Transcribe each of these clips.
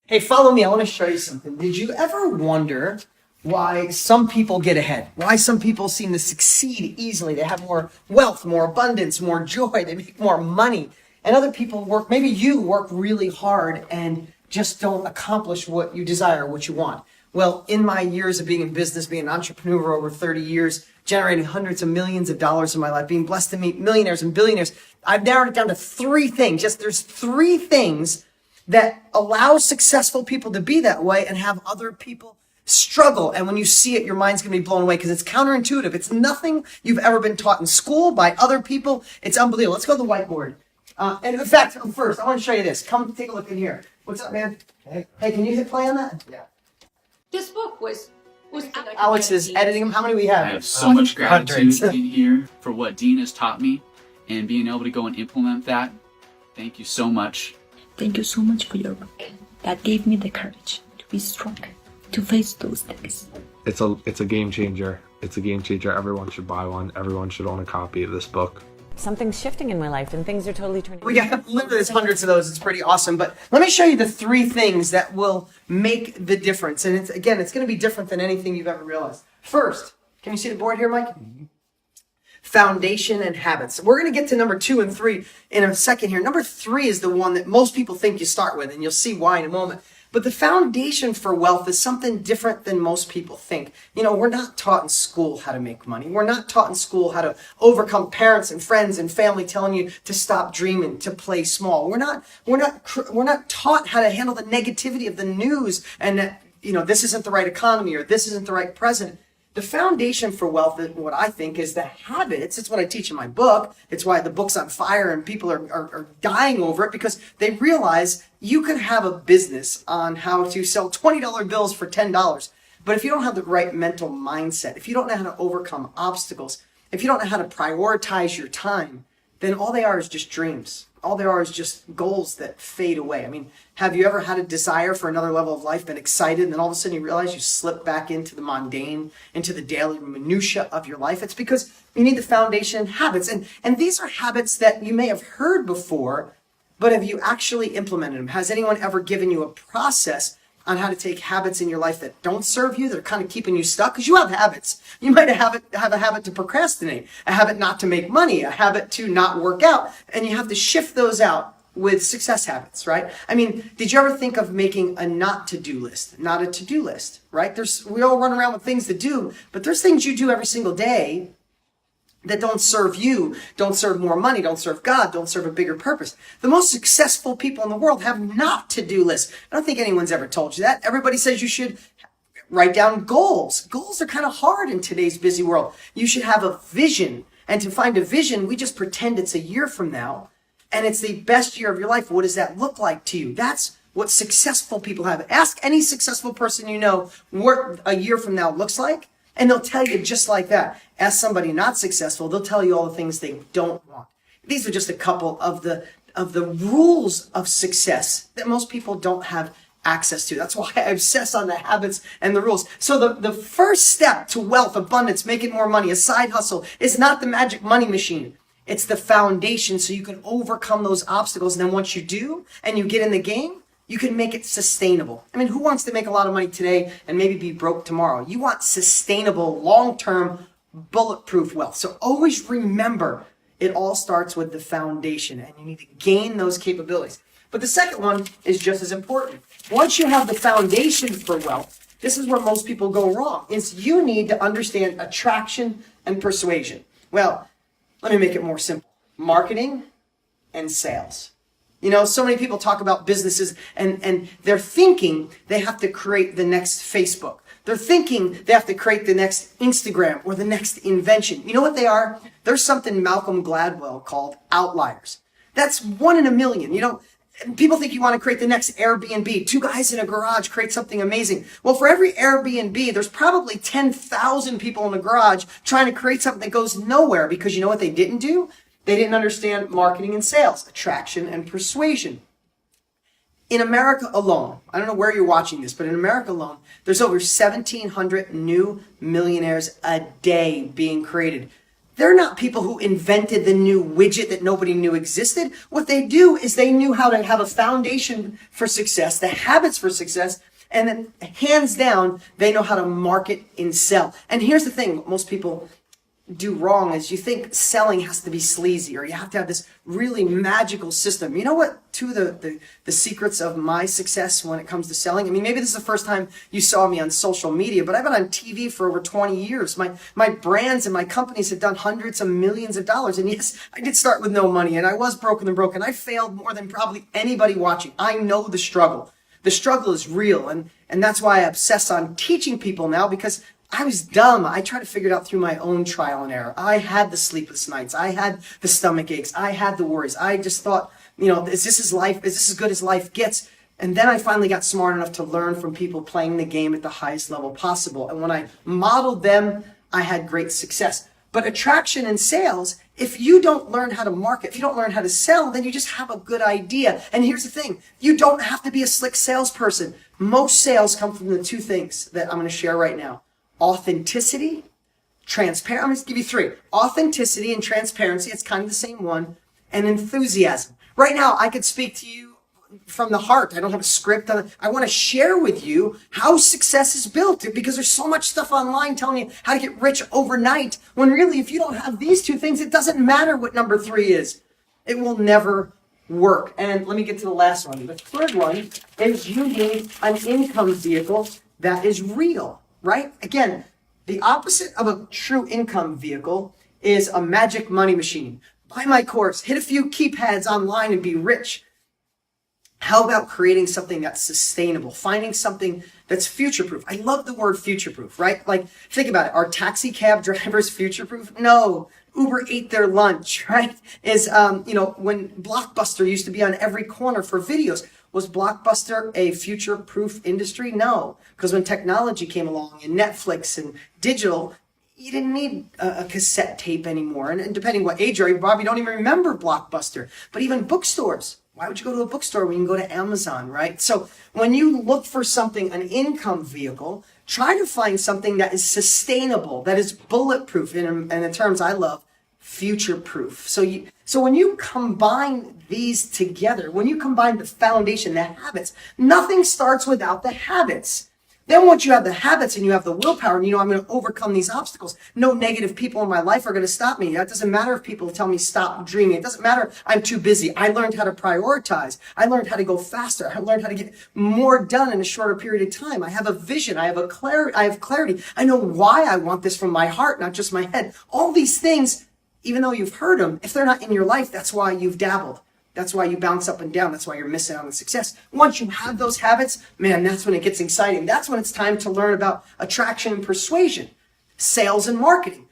Hey, follow me. I want to show you something. Did you ever wonder why some people get ahead? Why some people seem to succeed easily? They have more wealth, more abundance, more joy. They make more money. And other people work, maybe you work really hard and just don't accomplish what you desire, what you want. Well, in my years of being in business, being an entrepreneur over 30 years, generating hundreds of millions of dollars in my life, being blessed to meet millionaires and billionaires, I've narrowed it down to three things. There's three things that allows successful people to be that way and have other people struggle. And when you see it, your mind's going to be blown away because it's counterintuitive. It's nothing you've ever been taught in school by other people. It's unbelievable. Let's go to the whiteboard. And in fact, first, I want to show you this. Come take a look in here. What's up, man? Hey, can you hit play on that? Yeah. This book was Alex is editing them. How many we have? I have so much gratitude Hundreds. in here for what Dean has taught me and being able to go and implement that. Thank you so much. Thank you so much for your work. That gave me the courage to be strong, to face those things. It's a game changer. It's a game changer. Everyone should buy one. Everyone should own a copy of this book. Something's shifting in my life and things are totally turning. We got literally there's hundreds of those. It's pretty awesome. But let me show you the three things that will make the difference. And it's going to be different than anything you've ever realized. First, can you see the board here, Mike? Foundation and habits. We're going to get to number 2 and 3 in a second here. Number 3 is the one that most people think you start with, and you'll see why in a moment. But the foundation for wealth is something different than most people think. You know, we're not taught in school how to make money. We're not taught in school how to overcome parents and friends and family telling you to stop dreaming, to play small. We're not taught how to handle the negativity of the news and that, you know, this isn't the right economy or this isn't the right president. The foundation for wealth, what I think, is the habits. It's what I teach in my book. It's why the book's on fire and people are dying over it, because they realize you can have a business on how to sell $20 bills for $10. But if you don't have the right mental mindset, if you don't know how to overcome obstacles, if you don't know how to prioritize your time, then all they are is just dreams. All they are is just goals that fade away. I mean, have you ever had a desire for another level of life, been excited, and then all of a sudden you realize you slip back into the mundane, into the daily minutia of your life? It's because you need the foundation and habits. And these are habits that you may have heard before, but have you actually implemented them? Has anyone ever given you a process on how to take habits in your life that don't serve you, that are kind of keeping you stuck? Because you have habits. You might have a habit to procrastinate, a habit not to make money, a habit to not work out, and you have to shift those out with success habits, right? I mean, did you ever think of making a not to-do list, not a to-do list, right? We all run around with things to do, but there's things you do every single day that don't serve you, don't serve more money, don't serve God, don't serve a bigger purpose. The most successful people in the world have not to-do lists. I don't think anyone's ever told you that. Everybody says you should write down goals. Goals are kind of hard in today's busy world. You should have a vision. And to find a vision, we just pretend it's a year from now, and it's the best year of your life. What does that look like to you? That's what successful people have. Ask any successful person you know what a year from now looks like, and they'll tell you just like that. Ask somebody not successful, they'll tell you all the things they don't want. These are just a couple of the rules of success that most people don't have access to. That's why I obsess on the habits and the rules. So the first step to wealth, abundance, making more money, a side hustle, is not the magic money machine. It's the foundation so you can overcome those obstacles. And then once you do and you get in the game, you can make it sustainable. I mean, who wants to make a lot of money today and maybe be broke tomorrow? You want sustainable, long-term, bulletproof wealth. So always remember, it all starts with the foundation, and you need to gain those capabilities. But the second one is just as important. Once you have the foundation for wealth, this is where most people go wrong. Is you need to understand attraction and persuasion. Well, let me make it more simple. Marketing and sales. You know, so many people talk about businesses and they're thinking they have to create the next Facebook. They're thinking they have to create the next Instagram or the next invention. You know what they are? There's something Malcolm Gladwell called outliers. That's 1 in a million. You know, people think you want to create the next Airbnb. 2 guys in a garage create something amazing. Well, for every Airbnb, there's probably 10,000 people in the garage trying to create something that goes nowhere, because you know what they didn't do? They didn't understand marketing and sales, attraction and persuasion. In America alone, I don't know where you're watching this, but in America alone, there's over 1,700 new millionaires a day being created. They're not people who invented the new widget that nobody knew existed. What they do is they knew how to have a foundation for success, the habits for success, and then hands down, they know how to market and sell. And here's the thing, most people do wrong is you think selling has to be sleazy or you have to have this really magical system. You know what two of the secrets of my success when it comes to selling? I mean, maybe this is the first time you saw me on social media, but I've been on TV for over 20 years. My brands and my companies have done hundreds of millions of dollars. And yes, I did start with no money and I was broken. I failed more than probably anybody watching. I know the struggle. The struggle is real. And that's why I obsess on teaching people now, because I was dumb. I tried to figure it out through my own trial and error. I had the sleepless nights. I had the stomach aches. I had the worries. I just thought, is this as good as life gets? And then I finally got smart enough to learn from people playing the game at the highest level possible. And when I modeled them, I had great success. But attraction and sales, if you don't learn how to market, if you don't learn how to sell, then you just have a good idea. And here's the thing, you don't have to be a slick salesperson. Most sales come from the two things that I'm going to share right now. Authenticity, transparency. I'm going to give you three. Authenticity and transparency, it's kind of the same one, and enthusiasm. Right now, I could speak to you from the heart. I don't have a script. I want to share with you how success is built, because there's so much stuff online telling you how to get rich overnight, when really, if you don't have these two things, it doesn't matter what number three is. It will never work. And let me get to the last one. The third one is you need an income vehicle that is real. Right? Again, the opposite of a true income vehicle is a magic money machine. Buy my course, hit a few keypads online and be rich. How about creating something that's sustainable? Finding something that's future-proof. I love the word future-proof, right? Like, think about it. Are taxi cab drivers future-proof? No. Uber ate their lunch, right? When Blockbuster used to be on every corner for videos, was Blockbuster a future-proof industry? No, because when technology came along and Netflix and digital, you didn't need a cassette tape anymore. And depending what age you are, you probably don't even remember Blockbuster. But even bookstores, why would you go to a bookstore when you can go to Amazon, right? So when you look for something, an income vehicle, try to find something that is sustainable, that is bulletproof, and in terms I love, future-proof. So when you combine these together, when you combine the foundation, the habits, nothing starts without the habits. Then once you have the habits and you have the willpower and I'm going to overcome these obstacles, no negative people in my life are going to stop me. It doesn't matter if people tell me stop dreaming. It doesn't matter I'm too busy. I learned how to prioritize. I learned how to go faster. I learned how to get more done in a shorter period of time. I have a vision. I have clarity. I know why I want this from my heart, not just my head. All these things, even though you've heard them, if they're not in your life, that's why you've dabbled. That's why you bounce up and down. That's why you're missing out on success. Once you have those habits, man, that's when it gets exciting. That's when it's time to learn about attraction and persuasion, sales and marketing.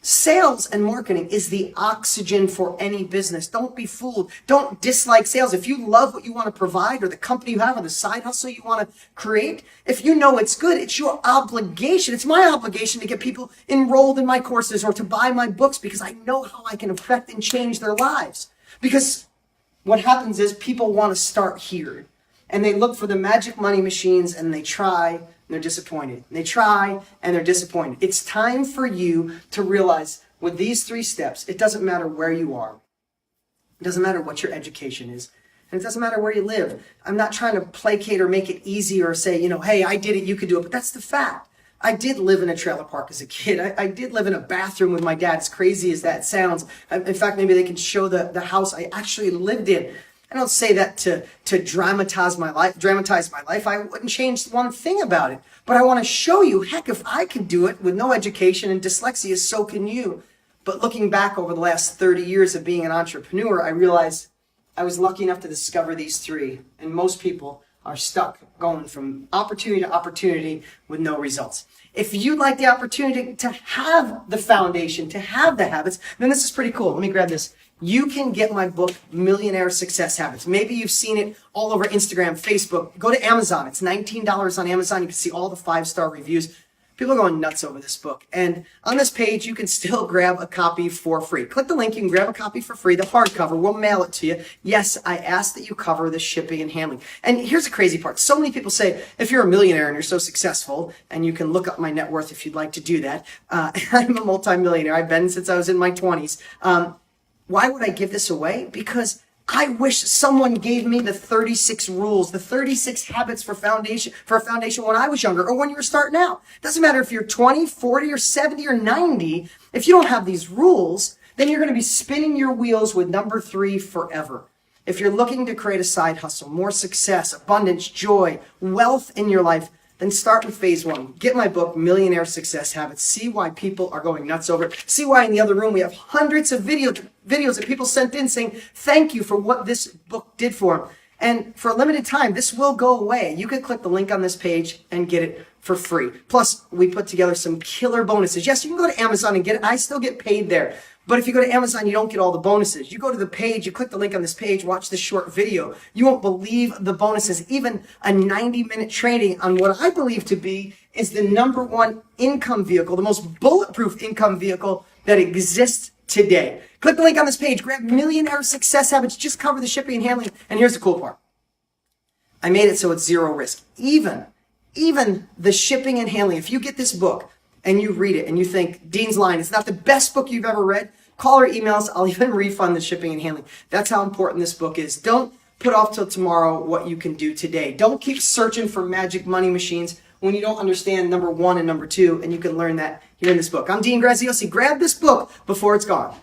Sales and marketing is the oxygen for any business. Don't be fooled. Don't dislike sales. If you love what you want to provide, or the company you have, or the side hustle you want to create, if you know it's good, it's your obligation. It's my obligation to get people enrolled in my courses or to buy my books, because I know how I can affect and change their lives. Because what happens is people want to start here, and they look for the magic money machines, and they try and they're disappointed. They try and they're disappointed. It's time for you to realize with these three steps, it doesn't matter where you are. It doesn't matter what your education is. And it doesn't matter where you live. I'm not trying to placate or make it easy or say, hey, I did it, you could do it. But that's the fact. I did live in a trailer park as a kid. I did live in a bathroom with my dad, as crazy as that sounds. In fact, maybe they can show the house I actually lived in. I don't say that to dramatize my life. I wouldn't change one thing about it. But I want to show you, heck, if I can do it with no education and dyslexia, so can you. But looking back over the last 30 years of being an entrepreneur, I realized I was lucky enough to discover these three. And most people are stuck going from opportunity to opportunity with no results. If you'd like the opportunity to have the foundation, to have the habits, then this is pretty cool. Let me grab this. You can get my book, Millionaire Success Habits. Maybe you've seen it all over Instagram, Facebook. Go to Amazon. It's $19 on Amazon. You can see all the 5-star reviews. People are going nuts over this book. And on this page, you can still grab a copy for free. Click the link, you can grab a copy for free. The hardcover, we'll mail it to you. Yes, I ask that you cover the shipping and handling. And here's the crazy part. So many people say, if you're a millionaire and you're so successful, and you can look up my net worth if you'd like to do that. I'm a multimillionaire. I've been since I was in my 20s. Why would I give this away? Because I wish someone gave me the 36 rules, the 36 habits for a foundation when I was younger or when you were starting out. Doesn't matter if you're 20, 40, or 70, or 90. If you don't have these rules, then you're going to be spinning your wheels with number 3 forever. If you're looking to create a side hustle, more success, abundance, joy, wealth in your life, then start with phase 1. Get my book, Millionaire Success Habits. See why people are going nuts over it. See why in the other room we have hundreds of videos that people sent in saying thank you for what this book did for them. And for a limited time, this will go away. You can click the link on this page and get it for free. Plus, we put together some killer bonuses. Yes, you can go to Amazon and get it. I still get paid there. But if you go to Amazon, you don't get all the bonuses. You go to the page, you click the link on this page, watch this short video. You won't believe the bonuses. Even a 90-minute training on what I believe to be is the #1 income vehicle, the most bulletproof income vehicle that exists today. Click the link on this page, grab Millionaire Success Habits, just cover the shipping and handling. And here's the cool part. I made it so it's zero risk. Even the shipping and handling. If you get this book, and you read it and you think, Dean's lying, it's not the best book you've ever read, call or email us. I'll even refund the shipping and handling. That's how important this book is. Don't put off till tomorrow what you can do today. Don't keep searching for magic money machines when you don't understand #1 and #2, and you can learn that here in this book. I'm Dean Graziosi. Grab this book before it's gone.